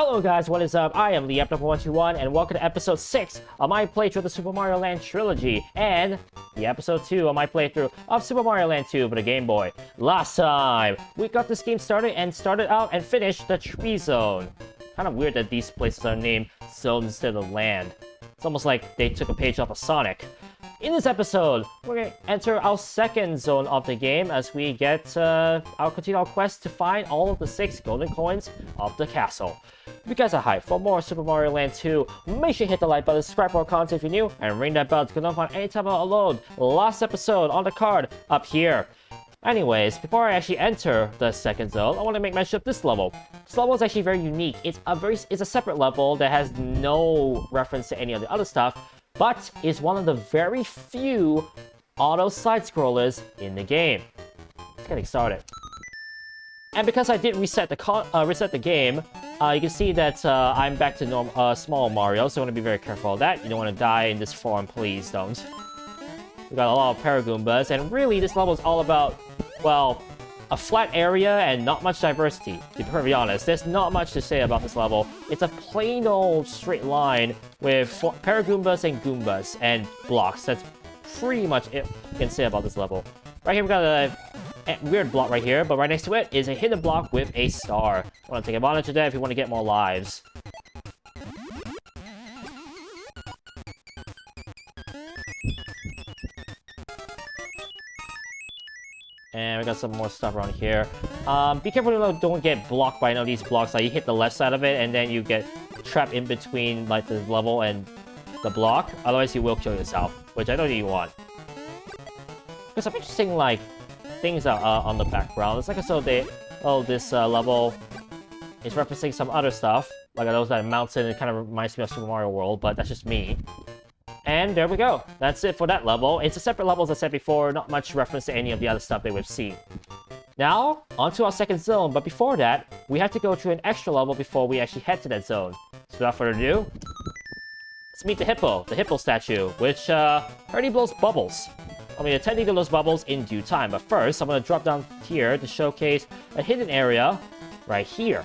Hello guys, what is up? I am LeapNumber121 and welcome to episode 6 of my playthrough of the Super Mario Land trilogy and the episode 2 of my playthrough of Super Mario Land 2 for the Game Boy. Last time, we got this game started out and finished the Tree Zone. Kind of weird that these places are named zones instead of land. It's almost like they took a page off of Sonic. In this episode, we're going to enter our second zone of the game as we continue our quest to find all of the 6 golden coins of the castle. If you guys are hyped for more Super Mario Land 2, make sure you hit the like button, subscribe for more content if you're new, and ring that bell to get notified anytime I upload. Last episode on the card up here. Anyways, before I actually enter the second zone, I want to make mention of this level. This level is actually very unique. It's a separate level that has no reference to any of the other stuff, but is one of the very few auto side-scrollers in the game. Let's get started. And because I did reset the game, you can see that I'm back to small Mario, so I want to be very careful of that. You don't want to die in this form, please don't. We got a lot of Paragoombas, and really this level is all about, well, a flat area and not much diversity. To be perfectly honest, there's not much to say about this level. It's a plain old straight line with Paragoombas and Goombas and blocks. That's pretty much it you can say about this level. Right here we got a weird block right here, but right next to it is a hidden block with a star. I want to take advantage of that if you want to get more lives. And we got some more stuff around here. Be careful you don't get blocked by any of these blocks. Like you hit the left side of it and then you get trapped in between like the level and the block. Otherwise you will kill yourself, which I don't think you want. Because some interesting like things are on the background. It's like this level is referencing some other stuff. Like those that mountain, it kind of reminds me of Super Mario World, but that's just me. And there we go. That's it for that level. It's a separate level, as I said before, not much reference to any of the other stuff that we've seen. Now, onto our second zone, but before that, we have to go through an extra level before we actually head to that zone. So without further ado, let's meet the hippo statue, which already blows bubbles. I'll be attending to those bubbles in due time, but first, I'm going to drop down here to showcase a hidden area right here.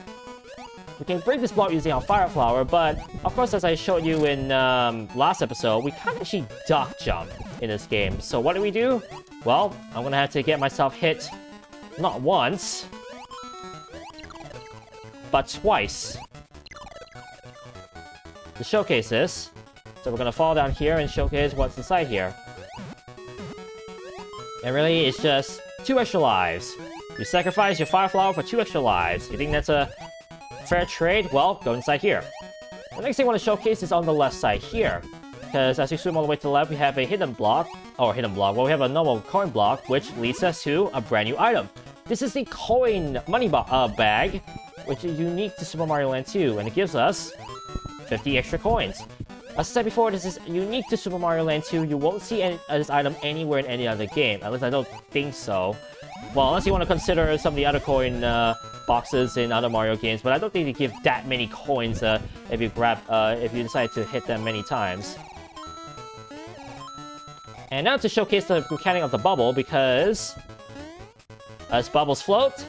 We can break this block using our Fire Flower, but of course, as I showed you in last episode, we can't actually duck jump in this game. So what do? Well, I'm gonna have to get myself hit not once, but twice to showcase this. So we're gonna fall down here and showcase what's inside here. And really, it's just 2 extra lives. You sacrifice your Fire Flower for 2 extra lives. You think that's a fair trade? Well, go inside here. The next thing I want to showcase is on the left side here. Because as you swim all the way to the left, we have a hidden block. Well, we have a normal coin block, which leads us to a brand new item. This is the coin money bag, which is unique to Super Mario Land 2, and it gives us 50 extra coins. As I said before, this is unique to Super Mario Land 2. You won't see this item anywhere in any other game. At least I don't think so. Well, unless you want to consider some of the other coin boxes in other Mario games, but I don't think they give that many coins if you decide to hit them many times. And now to showcase the mechanic of the bubble, because as bubbles float,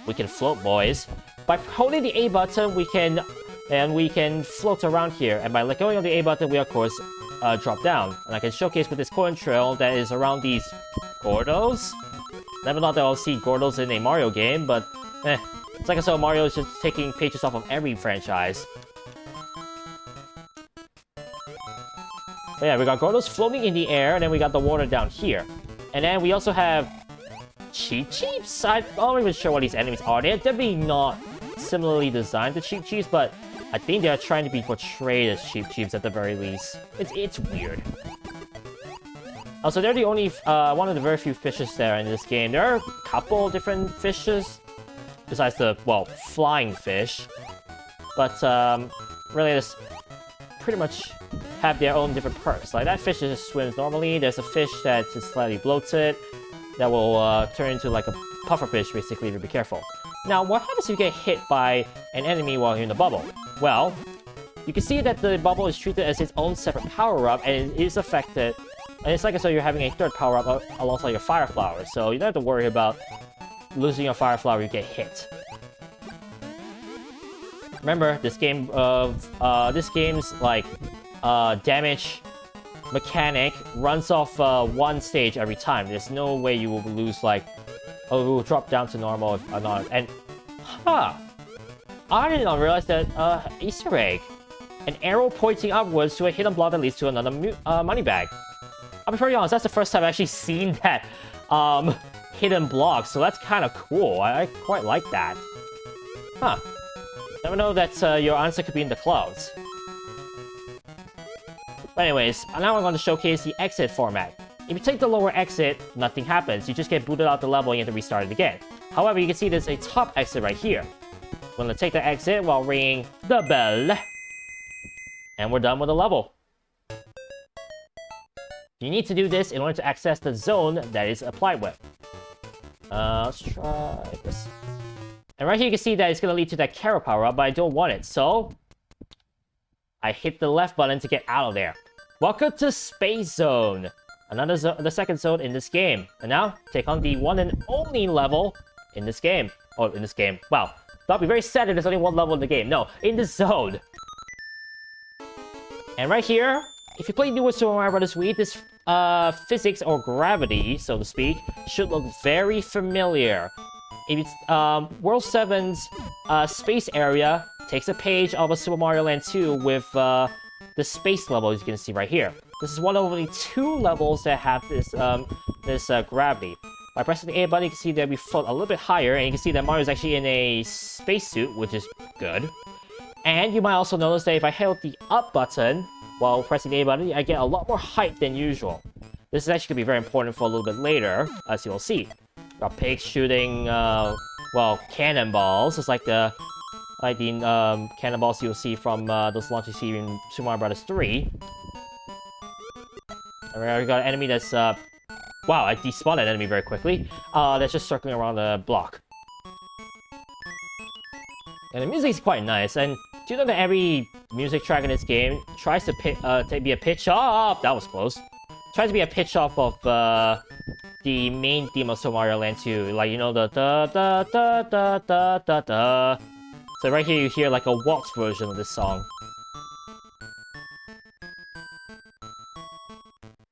we can float, boys. By holding the A button, we can float around here, and by letting go of the A button, we of course drop down. And I can showcase with this coin trail that is around these Gordos. Never thought that I'll see Gordos in a Mario game, but it's like I said, Mario is just taking pages off of every franchise. But yeah, we got Gordos floating in the air, and then we got the water down here. And then we also have Cheep Cheeps. I'm not even sure what these enemies are. They're definitely not similarly designed to Cheep Cheeps, but I think they're trying to be portrayed as Cheep Cheeps at the very least. It's weird. Also, they're the only one of the very few fishes there in this game. There are a couple different fishes, besides the, well, flying fish. But, really, just pretty much have their own different perks. Like, that fish just swims normally. There's a fish that is slightly bloated that will turn into, like, a pufferfish, basically, if you be careful. Now, what happens if you get hit by an enemy while you're in the bubble? Well, you can see that the bubble is treated as its own separate power-up, and it is affected. And it's like as though you're having a third power-up alongside your Fire Flower, so you don't have to worry about losing your Fire Flower, you get hit. Remember, this game's like damage mechanic runs off one stage every time. There's no way you will lose like, oh, it will drop down to normal if not. And I did not realize that Easter egg, an arrow pointing upwards to a hidden block that leads to another money bag. I'll be pretty honest, that's the first time I've actually seen that hidden block, so that's kind of cool. I quite like that. Huh. Never know that your answer could be in the clouds. But anyways, now I'm going to showcase the exit format. If you take the lower exit, nothing happens. You just get booted out the level and you have to restart it again. However, you can see there's a top exit right here. We're going to take the exit while ringing the bell. And we're done with the level. You need to do this in order to access the zone that is applied with. Let's try this. And right here you can see that it's going to lead to that carrot power-up, but I don't want it. So, I hit the left button to get out of there. Welcome to Space Zone. The second zone in this game. And now, take on the one and only level in this game. Oh, in this game. Wow. That'll be very sad if there's only one level in the game. No, in this zone. And right here, if you play newer Super Mario Bros. Wii, this physics or gravity, so to speak, should look very familiar. If it's, World 7's space area takes a page of a Super Mario Land 2 with the space level, as you can see right here. This is one of only 2 levels that have this gravity. By pressing the A button, you can see that we float a little bit higher, and you can see that Mario is actually in a spacesuit, which is good. And you might also notice that if I held the up button while pressing the A button, I get a lot more height than usual. This is actually going to be very important for a little bit later, as you'll see. Got pigs shooting, well, cannonballs. It's like the cannonballs you'll see from those launches you see in Super Mario Bros. 3. And we got an enemy that's, wow, I despawned an enemy very quickly. That's just circling around the block. And the music is quite nice, and do you know that every music track in this game tries to be a pitch off? That was close. Tries to be a pitch off of the main theme of Super Mario Land 2, like, you know, the da da da da da da da. So right here you hear like a waltz version of this song.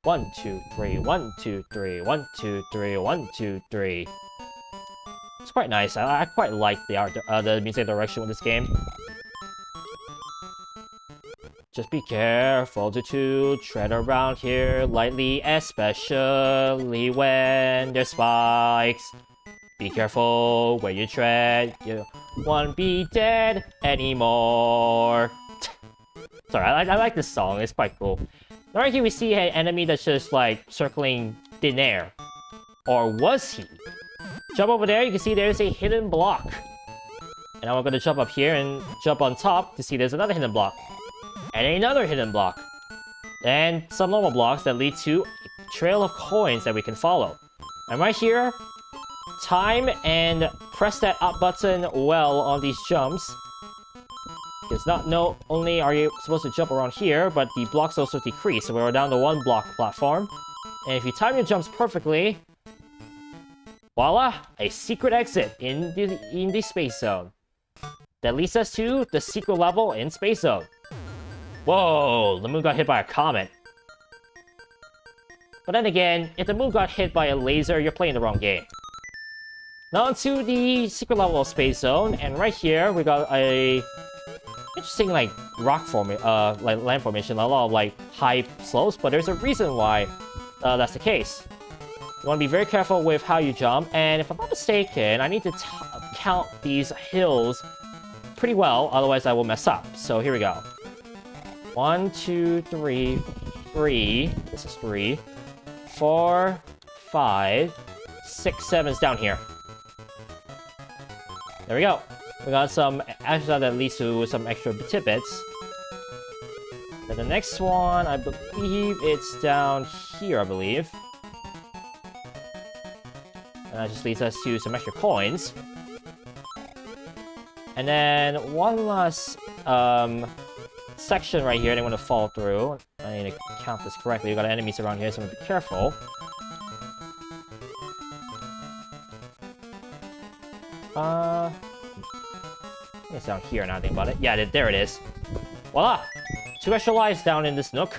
1, 2, 3, 1, 2, 3, 1, 2, 3, 1, 2, 3. It's quite nice. I quite like the art, the music direction with this game. Just be careful to tread around here lightly, especially when there's spikes. Be careful where you tread, you won't be dead anymore. Sorry, I like this song, it's quite cool. Right here we see an enemy that's just like circling thin air. Or was he? Jump over there, you can see there's a hidden block. And now we're going to jump up here and jump on top to see there's another hidden block. And another hidden block. And some normal blocks that lead to a trail of coins that we can follow. And right here, time and press that up button well on these jumps. Because not only are you supposed to jump around here, but the blocks also decrease. So we're down to 1 block platform. And if you time your jumps perfectly, voila, a secret exit in the Space Zone. That leads us to the secret level in Space Zone. Whoa, the moon got hit by a comet. But then again, if the moon got hit by a laser, you're playing the wrong game. Now onto the secret level of Space Zone, and right here we got a interesting like rock like land formation, a lot of like high slopes, but there's a reason why that's the case. You want to be very careful with how you jump, and if I'm not mistaken, I need to count these hills pretty well, otherwise I will mess up. So here we go. 1, 2, 3, 3. This is 3. 4, 5, 6, 7 is down here. There we go. We got some extra that leads to some extra tidbits. Then the next one, I believe it's down here, I believe. And that just leads us to some extra coins. And then one last section right here that I want to follow through. I need to count this correctly. We got enemies around here, so I'm gonna be careful. It's down here, now I think about it. Yeah, there it is. Voila! 2 extra lives down in this nook.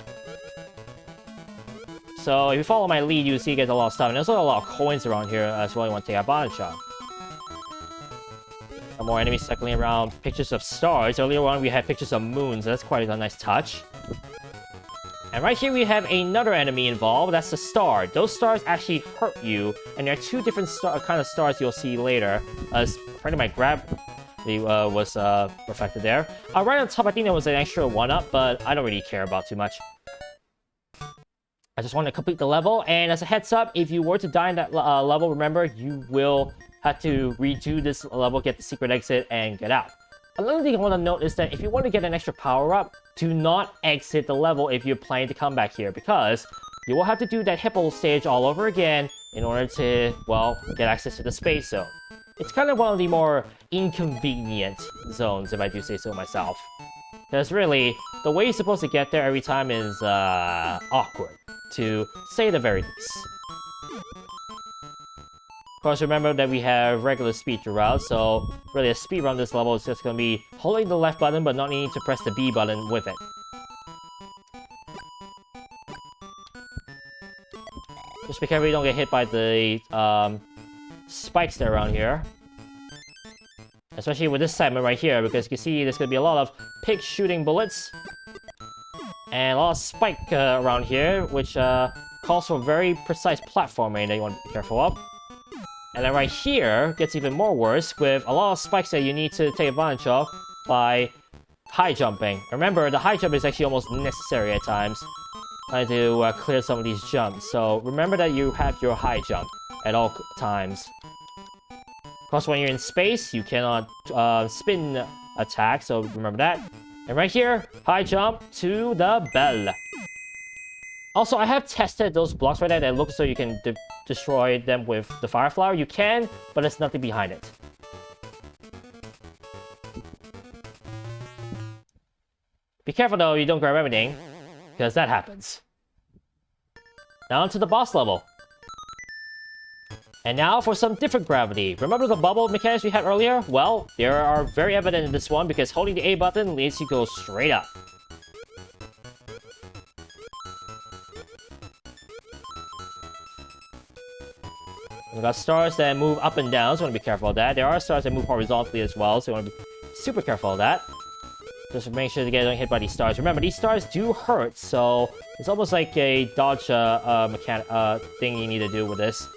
So if you follow my lead, you see you get a lot of stuff. And there's also a lot of coins around here as well you want to take advantage of. Some more enemies circling around. Pictures of stars. Earlier on, we had pictures of moons. That's quite a nice touch. And right here, we have another enemy involved. That's the star. Those stars actually hurt you. And there are 2 different kind of stars you'll see later. As friend of mine grabbed... was reflected there. Right on top, I think there was an extra 1-up, but I don't really care about too much. I just want to complete the level, and as a heads up, if you were to die in that level, remember, you will have to redo this level, get the secret exit, and get out. Another thing I want to note is that if you want to get an extra power-up, do not exit the level if you're planning to come back here, because you will have to do that Hippo stage all over again in order to, well, get access to the space zone. It's kind of one of the more inconvenient zones, if I do say so myself. Because really, the way you're supposed to get there every time is awkward, to say the very least. Of course, remember that we have regular speed throughout, so really a speed run this level is just going to be holding the left button but not needing to press the B button with it. Just be careful you don't get hit by the spikes that are around here. Especially with this segment right here, because you can see there's going to be a lot of pig shooting bullets. And a lot of spike around here, which calls for very precise platforming that you want to be careful of. And then right here gets even more worse, with a lot of spikes that you need to take advantage of by high jumping. Remember, the high jump is actually almost necessary at times, trying to clear some of these jumps. So remember that you have your high jump at all times. Of course, when you're in space, you cannot spin attack, so remember that. And right here, high jump to the bell. Also, I have tested those blocks right there that look so you can destroy them with the fire flower. You can, but there's nothing behind it. Be careful though, you don't grab everything, because that happens. Now onto the boss level. And now for some different gravity. Remember the bubble mechanics we had earlier? Well, they are very evident in this one because holding the A button lets you go straight up. We got stars that move up and down, so you want to be careful of that. There are stars that move horizontally as well, so you want to be super careful of that. Just make sure to get hit by these stars. Remember, these stars do hurt, so it's almost like a dodge thing you need to do with this.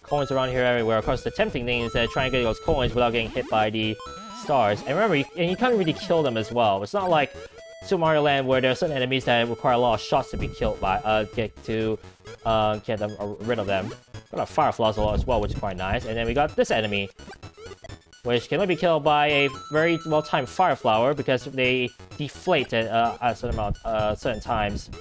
Coins around here everywhere. Of course, the tempting thing is that trying to get those coins without getting hit by the stars. And remember, you can't really kill them as well. It's not like Super Mario Land where there are certain enemies that require a lot of shots to be killed by, get them rid of them. Got a fire flower as well, which is quite nice. And then we got this enemy, which can only be killed by a very well-timed fire flower because they deflate at a certain amount, certain times.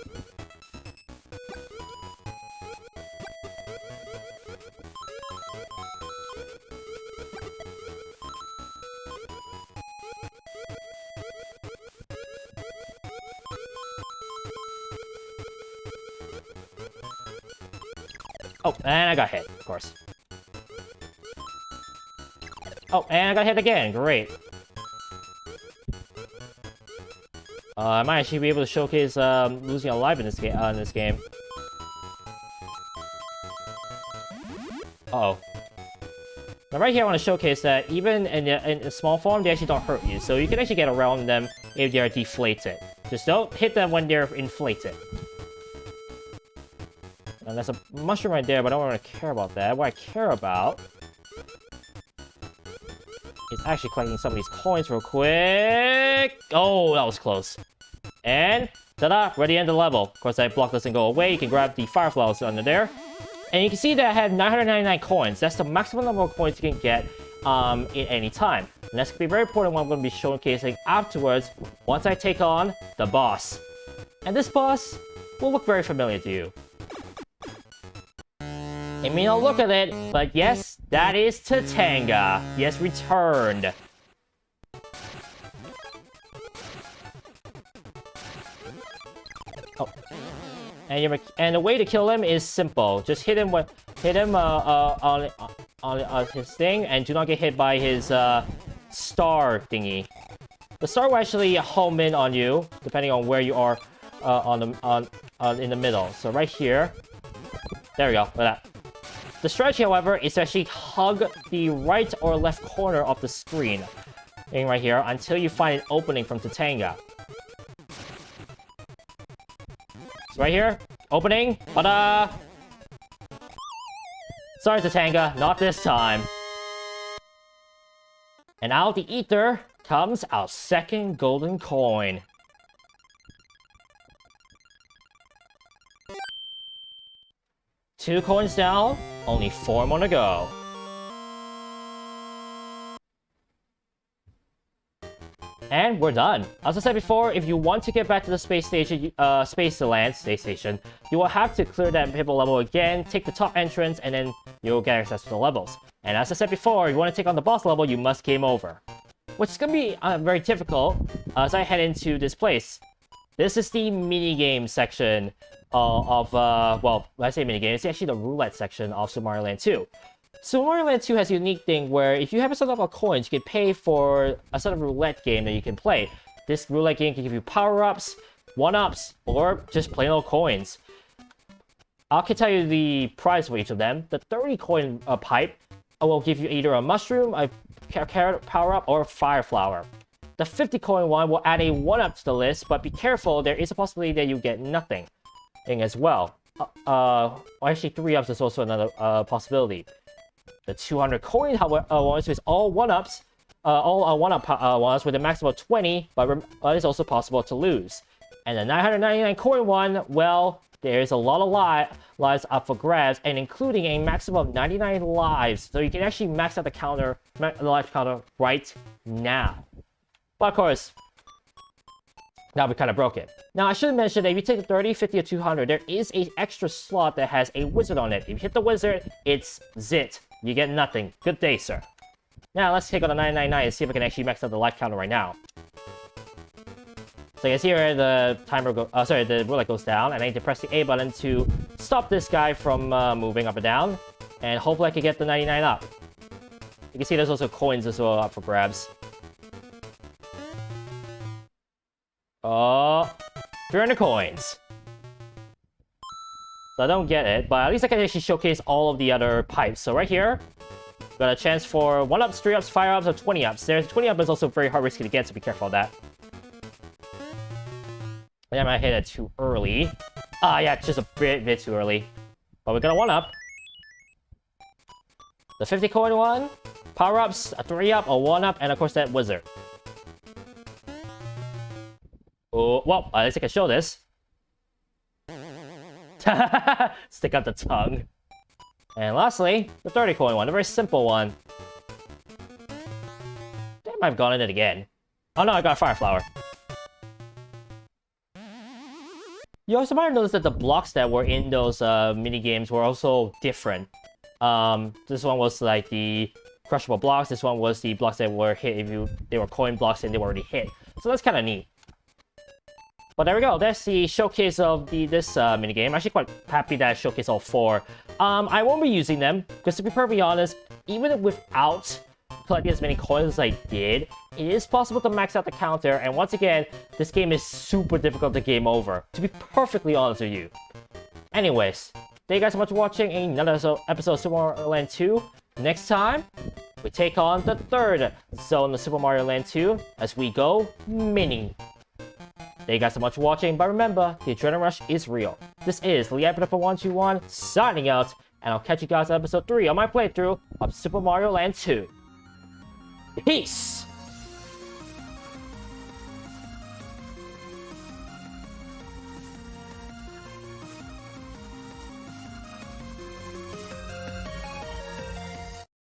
Oh, and I got hit, of course. Oh, and I got hit again. Great. I might actually be able to showcase losing a life in this game. Uh-oh. Now right here I want to showcase that even in a small form, they actually don't hurt you. So you can actually get around them if they are deflated. Just don't hit them when they're inflated. And there's a mushroom right there, but I don't really care about that. What I care about is actually collecting some of these coins real quick. Oh, that was close. And ta-da, ready to end the level. Of course, that block doesn't go away. You can grab the fire flowers under there. And you can see that I have 999 coins. That's the maximum number of coins you can get in any time. And that's going to be very important what I'm going to be showcasing afterwards once I take on the boss. And this boss will look very familiar to you. It may not look at it, but yes, That is Tatanga. He has returned. Oh. And the way to kill him is simple. Just hit him on his thing, and do not get hit by his star thingy. The star will actually home in on you, depending on where you are in the middle. So right here. There we go. Look at that. The strategy, however, is to actually hug the right or left corner of the screen. Right here, until you find an opening from Tatanga. So right here, opening, ta-da! Sorry, Tatanga, not this time. And out of the ether comes our second golden coin. Two coins down, only 4 more to go. And we're done. As I said before, if you want to get back to the space station, space station, you will have to clear that pivot level again, take the top entrance, and then you'll get access to the levels. And as I said before, if you want to take on the boss level, you must game over. Which is going to be very difficult as I head into this place. This is the minigame section well, when I say minigame, it's actually the roulette section of Super Mario Land 2. Super Mario Land 2 has a unique thing where if you have a set of coins, you can pay for a sort of roulette game that you can play. This roulette game can give you power-ups, 1-ups, or just plain old coins. I can tell you the price for each of them. The 30 coin pipe will give you either a mushroom, a carrot power-up, or a fire flower. The 50 coin one will add a 1-up to the list, but be careful, there is a possibility that you get nothing as well. Actually 3-ups is also another possibility. The 200 coin, however, is all 1-ups, all 1-up ones with a maximum of 20, but it is also possible to lose. And the 999 coin one, well, there's a lot of lives up for grabs, and including a maximum of 99 lives, so you can actually max out the life counter right now. But of course, now we kind of broke it. Now, I should mention that if you take the 30, 50, or 200, there is an extra slot that has a wizard on it. If you hit the wizard, it's zit. You get nothing. Good day, sir. Now, let's take on the 999 and see if I can actually max out the life counter right now. So you can see here the the roulette goes down, and I need to press the A button to stop this guy from moving up and down. And hopefully I can get the 99 up. You can see there's also coins as well up for grabs. Oh, 300 coins. So I don't get it, but at least I can actually showcase all of the other pipes. So right here, got a chance for 1-ups, 3-ups, 5-ups, or 20-ups. There's 20-up is also very hard risky to get, so be careful of that. I might hit it too early. Yeah, just a bit too early. But we got a 1-up. The 50 coin one, power-ups, a 3-up, a 1-up, and of course that wizard. Oh, well, at least I can show this. Stick out the tongue. And lastly, the 30 coin one, a very simple one. Damn, I've gone in it again. Oh no, I got a fire flower. You also might notice that the blocks that were in those mini games were also different. This one was like the crushable blocks. This one was the blocks that were hit if they were coin blocks and they were already hit. So that's kind of neat. But there we go. That's the showcase of this minigame. I'm actually quite happy that I showcased all 4. I won't be using them, because to be perfectly honest, even without collecting as many coins as I did, it is possible to max out the counter, and once again, this game is super difficult to game over, to be perfectly honest with you. Anyways, thank you guys so much for watching another episode of Super Mario Land 2. Next time, we take on the 3rd zone of Super Mario Land 2 as we go mini. Thank you guys so much for watching, but remember, the adrenaline rush is real. This is LeapidFor121 signing out, and I'll catch you guys on episode 3 on my playthrough of Super Mario Land 2. Peace!